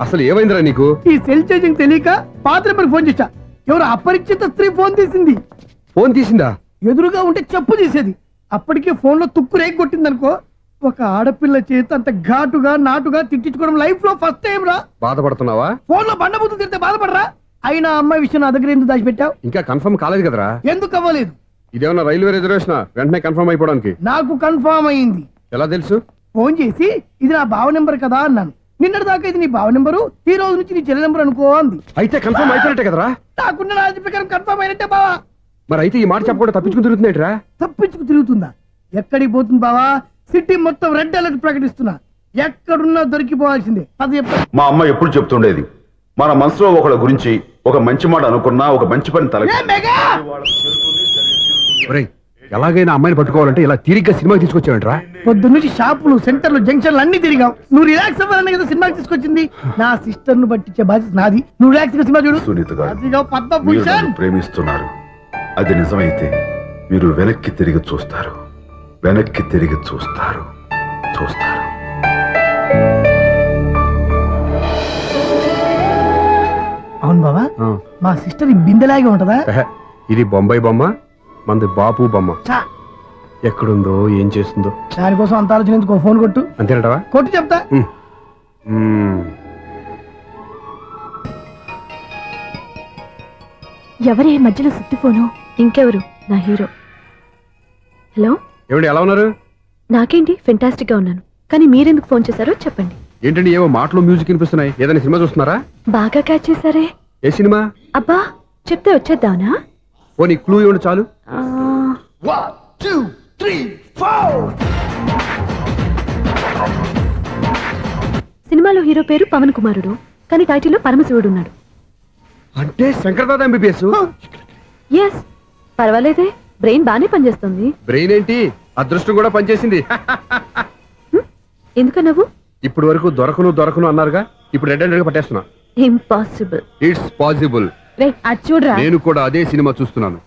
అసలు ఏమైందిరా నీకు? ఈ సెల్ చేంజింగ్ తెలియక పాత నెంబర్ ఫోన్ చేశా. ఎవరు అపరిచిత స్త్రీ ఫోన్ తీసింది. ఫోన్ తీసిందా? ఎదురుగా ఉంటే చెప్పు తీసేది. అప్పటికే ఫోన్ లో తుక్కు రేగి కొట్టిందనుకో. ఒక ఆడపిల్ల చేత అంత ఘాటుగా నాటుగా తిట్టించుకోవడం లైఫ్ లో ఫస్ట్ టైం రా. బాధపడుతున్నావా? ఫోన్ లో బండబుద్ధులు తిడితే బాధపడరా? అయినా అమ్మాయి విషయం నా దగ్గర ఎందుకు దాచిపెట్టావు? ఇంకా కన్ఫర్మ్ కాలేదు కదరా. ఎందుకు అవ్వలేదు? ఇదేమన్నా రైల్వే రిజర్వేషన్? వెంటనే కన్ఫర్మ్ అయిపోవడానికి. నాకు కన్ఫర్మ్ అయింది. ఎలా తెలుసు? ఫోన్ చేసి ఇది నా బావ నెంబర్ కదా అన్నాను. నిన్నటి దాకా ఇది నీ బావ నెంబరు, ఈ రోజు నుంచి నీ చెల్లి నెంబర్ అనుకో అంది. అయితే కన్ఫర్మ్ అయిపోయినట్టే కదరా? నాకున్న రాజు ప్రకారం కన్ఫర్మ్ అయినట్టే బావా. మరి అయితే ఈ మాట చెప్పకుండా తప్పించుకుని తిరుగుతుందేట్రా? తప్పించుకు తిరుగుతుందా? ఎక్కడికి పోతుంది బావా? సిటీ మొత్తం రెడ్ అలర్ట్ ప్రకటిస్తున్నా. ఎక్కడున్నా దొరికిపోవాల్సిందే. అది మా అమ్మ ఎప్పుడు చెప్తుండేది, మన మనసులో ఒకళ్ళ గురించి ఒక మంచి మాట అనుకున్నా ఒక మంచి పని తల. ఎలాగైనా అమ్మాయిని పట్టుకోవాలంటే ఇలా తిరిగ్గా సినిమాకి తీసుకొచ్చావంట్రా? పొద్దున్నుంచి షాపులు, సెంటర్లు, జంక్షన్లు అన్ని తిరిగావు. నువ్వు రిలాక్స్ అవ్వాలని కదా సినిమాకి తీసుకొచ్చింది. నా సిస్టర్ ను పట్టించే బాధ్యత నాది. నువ్వు రిలాక్స్ గా సినిమా చూడు. సునీత గారు, మీరు పద్మభూషణ్ నన్ను ప్రేమిస్తున్నారు. అది నిజమైతే మీరు వెనక్కి తిరిగి చూస్తారు, వెనక్కి తిరిగి చూస్తారు, చూస్తారు. అవును బావా, మా సిస్టర్ ఈ బిందెలాగే ఉంటదా? ఇది బొంబాయి బొమ్మ, మంది బాపు బొమ్మ. ఎక్కడుందో ఏం చేస్తుందో దానికోసం అంత ఆలోచన ఎందుకు? ఫోన్ కొట్టు. అంతేనటవా? కొట్టు చెప్తా. ఎవరే మధ్యలో సుత్తిపోను? ఇంకెవరు? నా హీరో. హలో, ఏమిటి ఎలా ఉన్నారు? నాకేంటి ఫెంటాస్టిక్ గా ఉన్నాను, కానీ మీరెందుకు ఫోన్ చేశారో చెప్పండి. ఏంటండి ఏవో మాటలు మ్యూజిక్ వినిపిస్తున్నాయి, ఏదైనా సినిమా చూస్తున్నారా? బాగా క్యాచ్ చేశారే. ఏ సినిమా? అబ్బా, చెప్తే వచ్చేద్దామనా? పోనీ క్లూ ఇవ్వండి చాలు. సినిమాలో హీరో పేరు పవన్ కుమారుడు, కానీ టైటిల్లో పరమశివుడు ఉన్నాడు. అంటే శంకర్దాద ఎంబీబీఎస్. ఎస్, పర్వాలేదే, బ్రెయిన్ బానే పనిచేస్తుంది. బ్రెయిన్ ఏంటి, అదృష్టం కూడా పనిచేసింది. ఎందుకన్నావు? ఇప్పుడు వరకు దొరకను అన్నారుగా, ఇప్పుడు రెడ్ హ్యాండెడ్ గా పట్టేస్తున్నా. ఇంపాసిబుల్. It's possible. అది చూడరా, నేను కూడా అదే సినిమా చూస్తున్నాను.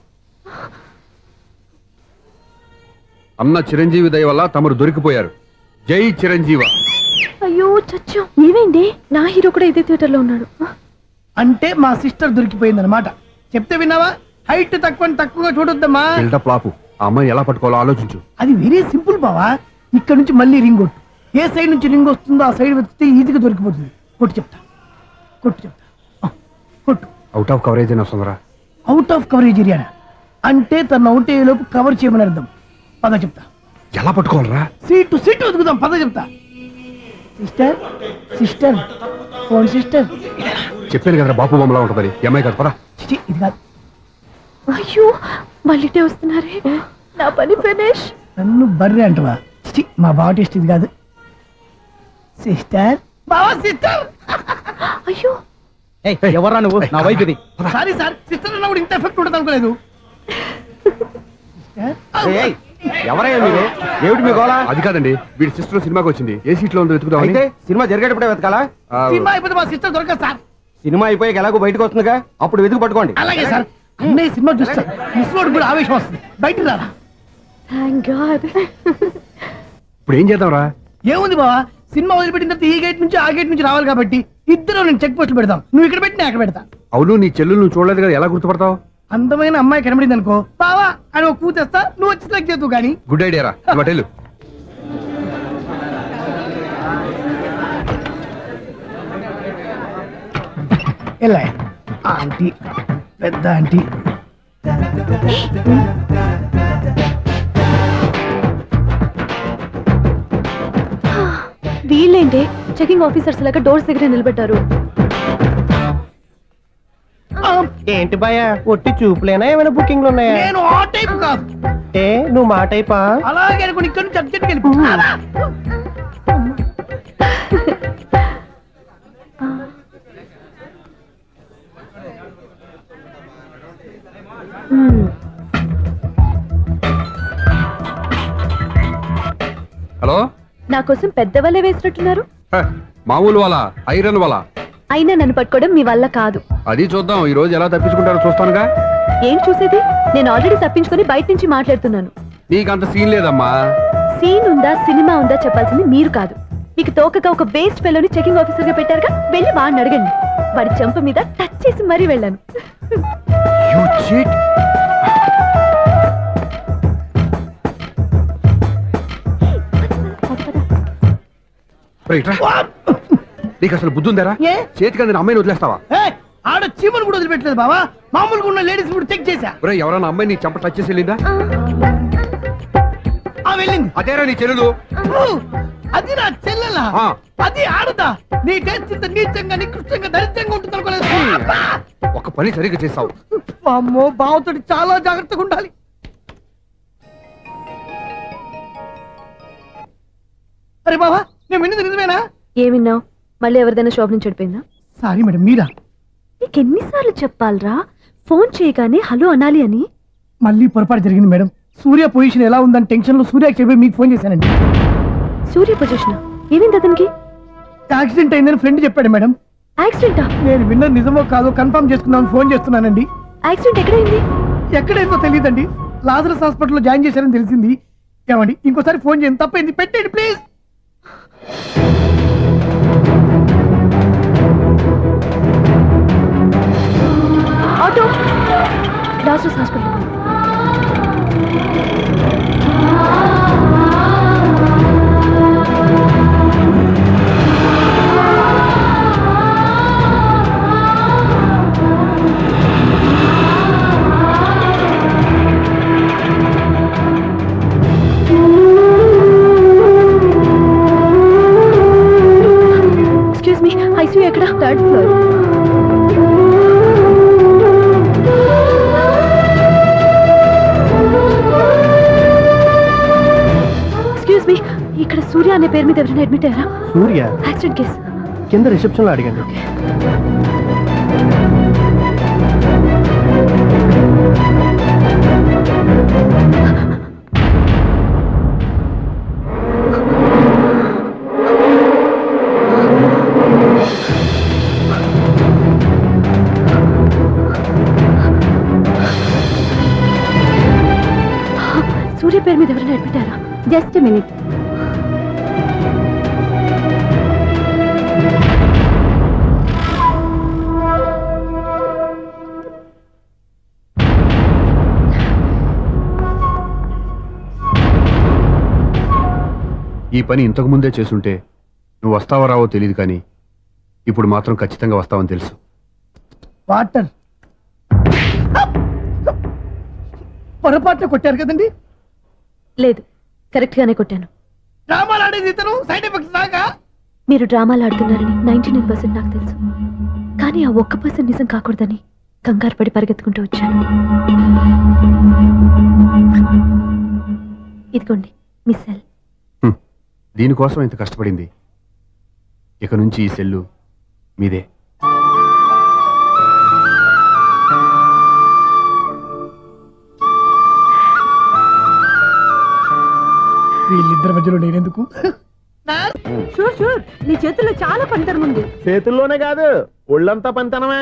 అన్న చిరంజీవి దయ వల్ల తమరు దొరికిపోయారు. జై చిరంజీవ. అయ్యో చచ్చో, ఏమైంది? నా హీరో కూడా ఇదే థియేటర్ లో ఉన్నాడు. అంటే మా సిస్టర్ దొరికిపోయింది అనమాట. చెప్తే విన్నావా? హైట్ తక్కువగా చూడొద్దమ్మా. బిల్డప్ లాపు. ఆ అమ్మాయి ఎలా పట్టుకోవాలో ఆలోచించు. అది వెరీ సింపుల్ బావా. ఇక్కడ నుంచి మళ్ళీ రింగ్ కొట్టు. ఏ సైడ్ నుంచి రింగ్ వస్తుందో ఆ సైడ్ వెతికితే ఈజీగా దొరికిపోతుంది. కొట్టు చెప్తా. కొట్టు. అవుట్ ఆఫ్ కవరేజ్ అని వస్తుందిరా. అవుట్ ఆఫ్ కవరేజ్ ఏరియా అంటే తను అవుట్ అయ్యేలోపు కవర్ చేయమని అర్థం. పద చెప్తా. ఎలా పట్టుకోవాలరా? సీటు వెతుకుదాం, పద చెప్తా. Sister phone sister. చెప్పాను కదరా బాపు బొమ్మలా ఉంటుందని. అమ్మాయి కదా, పదా. ఇది కాదు. అయ్యో, మళ్ళీ వస్తున్నారే, నా పని ఫినిష్. నన్ను బర్రె అంటవా? మా బావ టేస్ట్ ఇది కాదు. సిస్టర్, బావా సిస్టర్. అయ్యో, ఎవరా నువ్వు? నా వైపు ఇది. సారీ సార్, సిస్టర్ అన్నప్పుడు ఇంత ఎఫెక్ట్ ఉంటుంది అనుకోలేదు. ఎవరయ్యా మీరు? ఏమిటి మీ గోళ? అది కాదండి, వీడి సిస్టర్ సినిమాకి వచ్చింది. ఏ సీట్ లో ఉందో వెతుకుదాం. అయితే సినిమా జరిగేటప్పుడే వెతకాలా? సినిమా అయిపోతే మా సిస్టర్ దొరకదు సార్. సినిమా అయిపోయాక ఎలాగో బయటకు వస్తుందిగా, అప్పుడు వెతుకు పట్టుకోండి. అలాగే సార్. అన్నయ్య సినిమా చూస్తారు, మిస్వాడు కూడా ఆవేశం వస్తుంది. బయట రారా. Thank God. ఇప్పుడు ఏం చేద్దాంరా? ఏముంది బావా, సినిమా వదిలిపెట్టిన తర్వాత ఈ గేట్ నుంచి ఆ గేట్ నుంచి రావాలి కాబట్టి ఇద్దరు నేను చెక్ పోస్టులు పెడతాం. నువ్వు ఇక్కడ పెట్టి నేను అక్కడ పెడతా. అవును, నీ చెల్లెలు నువ్వు చూడలేదు కదా, ఎలా గుర్తుపడతావు? అందమైన అమ్మాయి కనబడింది అనుకో, బావా అని ఒక కూతేస్తా, నువ్వు వచ్చి సెలెక్ట్ చేద్దు. కానీ గుడ్ ఐడియా రా. హోటల్ ఎలా ఆంటీ, పెద్ద ఆంటీ. వీళ్ళేంటి చెకింగ్ ఆఫీసర్స్ లాగా డోర్స్ దగ్గర నిలబెట్టారు? ఏంటి భయ, ఒట్టి చూపులేనా ఏమైనా బుకింగ్లు ఉన్నాయా? నేను ఆ టైప్ కాదు. ఏ నువ్వు మా టైపా? అలాగే అనుకుని ఇక్కడ నుంచి అర్జెంట్కి వెళ్ళిపో. హలో, నా కోసం పెద్ద వలే వేసినట్టున్నారు. మామూలు వాళ్ళ ఐరన్ వాళ్ళ. అయినా నన్ను పట్టుకోవడం మీ వల్ల కాదు. అది చూద్దాం, ఈ రోజు ఎలా తప్పించుకుంటారో చూస్తానుగా. ఏం చూసేది? నేను ఆల్రెడీ తప్పించుకొని బయట నుంచి మాట్లాడుతున్నాను. నీకంత సీన్ లేదమ్మా. సీన్ ఉందా సినిమా ఉందా చెప్పాల్సింది మీరు కాదు. మీకు తోకగా ఒక బేస్ట్ ఫెలోని చెకింగ్ ఆఫీసర్ గా పెట్టారుగా, వెళ్ళి వాడిని అడగండి. వాడి చెంప మీద టచ్ చేసి మరీ వెళ్ళాను. నీకు అసలు బుద్ధి ఉందారా? చేతికి అందిన అమ్మాయిని వదిలేస్తావా? ఆడ చీమలు కూడా వదిలిపెట్టలేదు బావా. మామూలుగా ఉన్న లేడీస్ కూడా చెక్ చేశా. ఎవరైనా అమ్మాయి నీ చెంప టచ్ చేసి వెళ్ళిందా? వెళ్ళింది. అదేరా నీ చెల్లెలు? అది నా చెల్లెలా? అది ఆడదా? నీ టేస్ట్ ఇంత నీచంగా నికృష్టంగా దరిద్రంగా ఉంటుంది అనుకోలేదు. ఒక పని సరిగ్గా చేస్తావు. అమ్మో, బావతోటి చాలా జాగ్రత్తగా ఉండాలి. అరే బావా, నేను విన్నది నిజమేనా? ఏమిన్నావు? మళ్ళీ ఎవరిదైనా షాప్ నుంచి చెడిపోయిందా? సారీ మేడం, మీరా? నీకెన్నిసార్లు చెప్పాలరా ఫోన్ చేయగానే హలో అనాలి అని? మళ్ళీ పొరపాటు జరిగింది మేడం. సూర్య పొజిషన్ ఎలా ఉందని టెన్షన్ లో సూర్యకి చెప్పి మీకు ఫోన్ చేశానండి. సూర్య పొజిషన్ ఏమైంది అతనికి? యాక్సిడెంట్ అయిందని ఫ్రెండ్ చెప్పాడు మేడం. యాక్సిడెంటా? నేను విన్నది నిజమో కాదో కన్ఫర్మ్ చేసుకుందామని ఫోన్ చేస్తున్నానండి. యాక్సిడెంట్ ఎక్కడైంది? ఎక్కడైందో తెలియదండి. లాజరస్ హాస్పిటల్లో జాయిన్ చేశారని తెలిసింది. ఏమండి, ఇంకోసారి ఫోన్ చేయండి. తప్పైంది, పెట్టండి please. Auto Lazarus hospital. Third floor. Excuse me, ఇక్కడ సూర్య అనే పేరు మీద ఎవరైనా అడ్మిట్ అయ్యారా? సూర్య యాక్సిడెంట్ కేసు. కింద రిసెప్షన్ లో అడిగండి. సూర్య పేరు మీద ఎవరైనా అడ్మిట్ అయ్యారా? Just minute. ఈ పని ఇంతకు ముందే చేసుంటే నువ్వు వస్తావో రావో తెలియదు, కానీ ఇప్పుడు మాత్రం ఖచ్చితంగా వస్తావని తెలుసు. వాటర్ పొరపాట్లు కొట్టారు కదండి. లేదు, కరెక్ట్ గానే కొట్టాను. డ్రామాలు ఆడేది ఇతను, సైడ్ ఎఫెక్ట్స్ దాకా. మీరు డ్రామాలు ఆడుతున్నారని 99% నాకు తెలుసు, కానీ ఆ 1% నిజం కాకూడదని కంగారు పడి పరిగెత్తుకుంటూ వచ్చాను. ఇదిగోండి మీ సెల్. దీనికోసం ఇంత కష్టపడింది. ఇక నుంచి ఈ సెల్లు మీదే. వీళ్ళిద్దరి మధ్యలో నేనెందుకు? షూర్ షూర్, నీ చేతుల్లో చాలా పనితనం ఉంది. చేతుల్లోనే కాదు, ఒళ్ళంతా పనితనమే.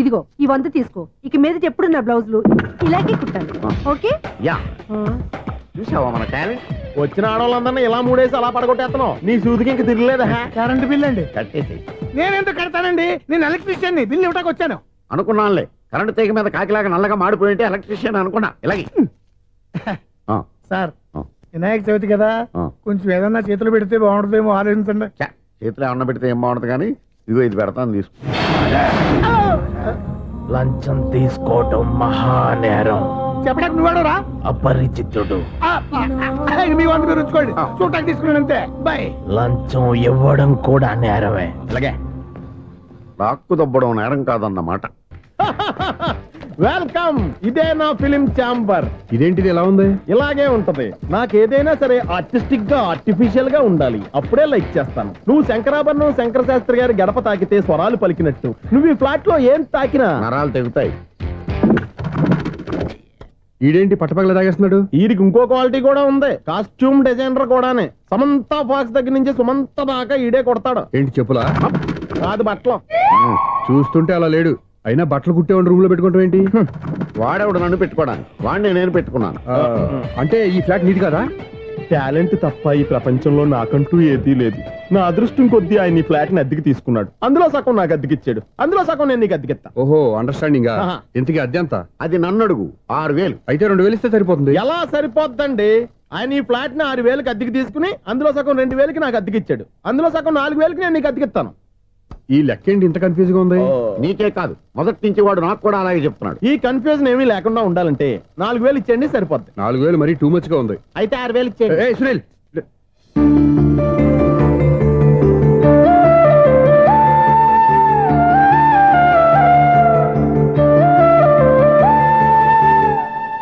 ఇదిగో ఈ 100 తీసుకో. ఇక మీద ఎప్పుడు నా బ్లౌజులు ఇలాగే కుట్టాలి. ఓకే? యా, చూసావా మన టాలెంట్? వచ్చిన ఆడవాళ్ళందరినీ ఇలా మూడేసి అలా పడగొట్టేస్తున్నావు. నీ సూదికి ఇంక తిరగలేదా? కరెంట్ బిల్ అండి. కట్టేసి నేనెందుకు కడతానండి? నేను ఎలక్ట్రీషియన్ ని, బిల్ ఇవ్వడానికి వచ్చాను. అనుకున్నానులే, కరెంట్ తీగ మీద కాకిలాగా నల్లగా మాడిపోయింటే ఎలక్ట్రీషియన్ అనుకున్నా. ఇలాగే సార్, వినాయక చవితి కదా, కొంచెం ఏదన్నా చేతులు పెడితే బాగుంటుందేమో ఆలోచించండి. చేతిలో ఏమన్నా పెడితే ఏం బాగుంటుంది, కానీ ఇదిగో ఇది పెడతాను, తీసుకో. లంచం తీసుకోవటం మహానేరం. చెప్పడానికి నువ్వాడరా? అపరిచితుడు. మీ 100 మీరు ఉంచుకోండి, చూడటానికి తీసుకున్నాను అంతే. బాయ్. లంచం ఇవ్వడం కూడా నేరమే. ఇలాగే లాక్కు దబ్బడం నేరం కాదన్నమాట. వెల్కమ్. ఇదే నా ఫిలిం ఛాంబర్. ఇదేంటిది ఎలా ఉంది? ఇలాగే ఉంటది. నాకు ఏదైనా సరే ఆర్టిస్టిక్ గా, ఆర్టిఫిషియల్ గా ఉండాలి, అప్పుడే లైక్ చేస్తాను. నువ్వు శంకరాభరణం శంకర శాస్త్రి గారి గడప తాకితే స్వరాలు పలికినట్టు నువ్వు ఈ ఫ్లాట్ లో ఏం తాకినా నరాలు తెగుతాయి. ఈడేంటి పట్టపగల తాగేస్తున్నాడు? వీడికి ఇంకో క్వాలిటీ కూడా ఉంది. కాస్ట్యూమ్ డిజైనర్ కూడానే. సమంత ఫాక్స్ దగ్గర నుంచి సుమంత దాకా ఈడే కొడతాడు. ఏంటి చెప్పులా? కాదు, బట్టలు. చూస్తుంటే అలా లేడు. అయినా బట్టలు కుట్టేవాడి రూమ్ లో పెట్టుకోవడం ఏంటి? వాడేవాడు నన్ను పెట్టుకోవడానికి, వాడిని నేను పెట్టుకున్నాను. అంటే ఈ ఫ్లాట్ నీది కదా? టాలెంట్ తప్ప ఈ ప్రపంచంలో నాకంటూ ఏదీ లేదు. నా అదృష్టం కొద్దీ ఆయన ఈ ఫ్లాట్ ని అద్దెకి తీసుకున్నాడు. అందులో సగం నాకు అద్దెకిచ్చాడు, అందులో సగం నేను నీకు అద్దెకిస్తా. ఓహో, అండర్స్టాండింగ్. ఇంతకీ అద్దె ఎంత? అది నన్ను అడుగు. 6000. అయితే 2000 ఇస్తే సరిపోతుంది. ఎలా సరిపోద్దండి? ఆయన ఈ ఫ్లాట్ ని 6000కి అద్దెకి తీసుకుని అందులో సగం 2000కి నాకు అద్దెకిచ్చాడు, అందులో సగం 4000కి నేను నీకు అద్దెకిస్తాను. ఈ లెక్క ఏంటి ఇంత కన్ఫ్యూజ్ గా ఉంది? నీకే కాదు, మొదటి నుంచి వాడు నాకు కూడా అలాగే చెప్తున్నాడు. ఈ కన్ఫ్యూజన్ ఏమీ లేకుండా ఉండాలంటే 4000 ఇచ్చేయండి, సరిపోద్ది. 4000 మరీ టూ మచ్ గా ఉంది. అయితే 6000 ఇచ్చేయండి. సునీల్,